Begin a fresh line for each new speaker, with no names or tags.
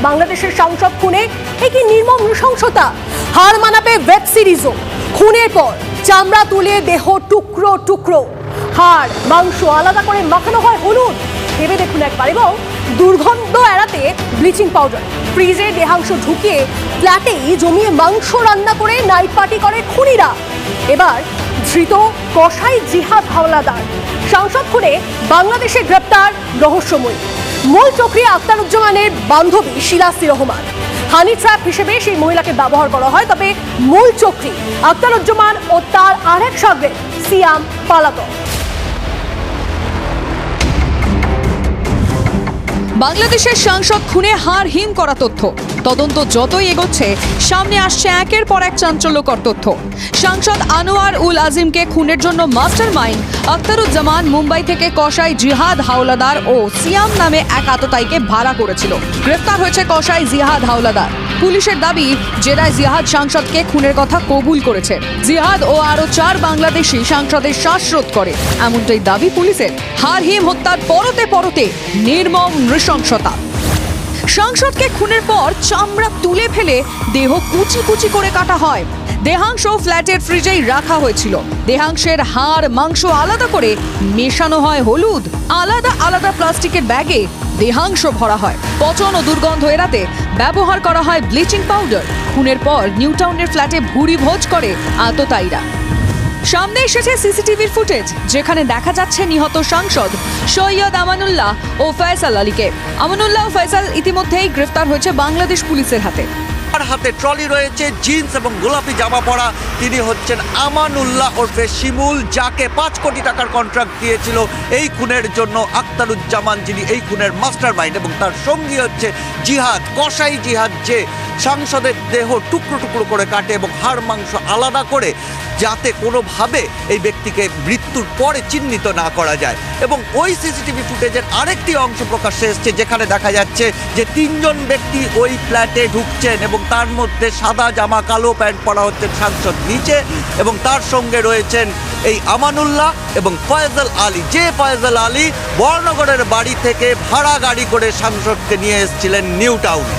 বাংলাদেশের সাংসদ খুনে এ কি নির্মম নৃশংসতা। হার মানাবে ওয়েব সিরিজও। খুনের পর চামড়া তুলে দেহ টুকরো টুকরো, হাড় মাংস আলাদা করে মাখানো হয় হলুদ। ভেবে দেখুন একবার। এবং দুর্গন্ধ এড়াতে ব্লিচিং পাউডার, ফ্রিজে দেহাংশ ঢুকিয়ে ফ্ল্যাটেই জমিয়ে মাংস রান্না করে নাইট পার্টি করে খুনিরা। এবার ধৃত কসাই জিহাদ হাওলাদার। সাংসদ খুনে বাংলাদেশে গ্রেপ্তার রহস্যময়ী। মূল চক্রী আখতারুজ্জামানের বান্ধবী শিলাসি রহমান। হানি ট্র্যাপ হিসেবে সেই মহিলাকে ব্যবহার করা হয়, তবে মূল চক্রী আখতারুজ্জামান ও তার আরেক শাগরেদ সিয়াম পালাতক।
বাংলাদেশের সাংসদ খুনে হাড় হিম করা তথ্য। তদন্ত যতই এগোচ্ছে সামনে আসছে একের পর এক চাঞ্চল্যকর তথ্য। সাংসদ আনোয়ার উল আজিমকে খুনের জন্য মাস্টার মাইন্ড আখতারুজ্জামান মুম্বাই থেকে কসাই জিহাদ হাওলাদার ও সিয়াম নামে এক আততায়ীকে ভাড়া করেছিল। গ্রেফতার হয়েছে কসাই জিহাদ হাওলাদার। পুলিশের দাবি, জেরায় জিহাদ সাংসদকে খুনের কথা কবুল করেছে। জিহাদ ও আরো 4 বাংলাদেশি সাংসদের শ্বাসরোধ করে, এমনটাই দাবি পুলিশের। হাড় হিম হত্যার পরতে পরতে নির্মম নৃশংসতা। সাংসদকে খুনের পর চামড়া তুলে ফেলে দেহ কুচি কুচি করে কাটা হয়। দেহাংশ ফ্ল্যাটের ফ্রিজেই রাখা হয়েছিল। দেহাংশের হাড় মাংস আলাদা করে মেশানো হয় হলুদ। আলাদা আলাদা প্লাস্টিকের ব্যাগে দেহাংশ ভরা হয়। পচন ও দুর্গন্ধ এড়াতে ব্যবহার করা হয় ব্লিচিং পাউডার। খুনের পর নিউটাউনের ফ্ল্যাটে ভুরি ভোজ করে আততায়ীরা। সামনে এসেছে সিসিটিভির ফুটেজ, যেখানে দেখা যাচ্ছে নিহত সাংসদ সৈয়দ আমানুল্লাহ ও ফয়সাল আলীকে। আমানুল্লাহ ও ফয়সাল ইতিমধ্যেই গ্রেফতার হয়েছে বাংলাদেশ পুলিশের হাতে।
তার হাতে ট্রলি রয়েছে, জিন্স এবং গোলাপি জামা পরা। তিনি হচ্ছেন আমানুল্লাহ ওরফে শিমুল, যাকে 5 কোটি টাকার কন্ট্রাক্ট দিয়েছিল এই খুনের জন্য আখতারুজ্জামান, যিনি এই খুনের মাস্টার মাইন্ড। এবং তার সঙ্গী হচ্ছে জিহাদ, কসাই জিহাদ, যে সাংসদের দেহ টুকরো টুকরো করে কাটে এবং হাড় মাংস আলাদা করে, যাতে কোনোভাবে এই ব্যক্তিকে মৃত্যুর পরে চিহ্নিত না করা যায়। এবং ওই সিসিটিভি ফুটেজের আরেকটি অংশ প্রকাশ্যে এসছে, যেখানে দেখা যাচ্ছে যে 3 জন ব্যক্তি ওই ফ্ল্যাটে ঢুকছেন এবং তার মধ্যে সাদা জামা কালো প্যান্ট পরা হচ্ছেন সাংসদ নিচে, এবং তার সঙ্গে রয়েছেন এই আমানুল্লাহ এবং ফয়সাল আলী, যে ফয়সাল আলী বর্ণগরের বাড়ি থেকে ভাড়া গাড়ি করে সাংসদকে নিয়ে এসেছিলেন নিউ টাউনে।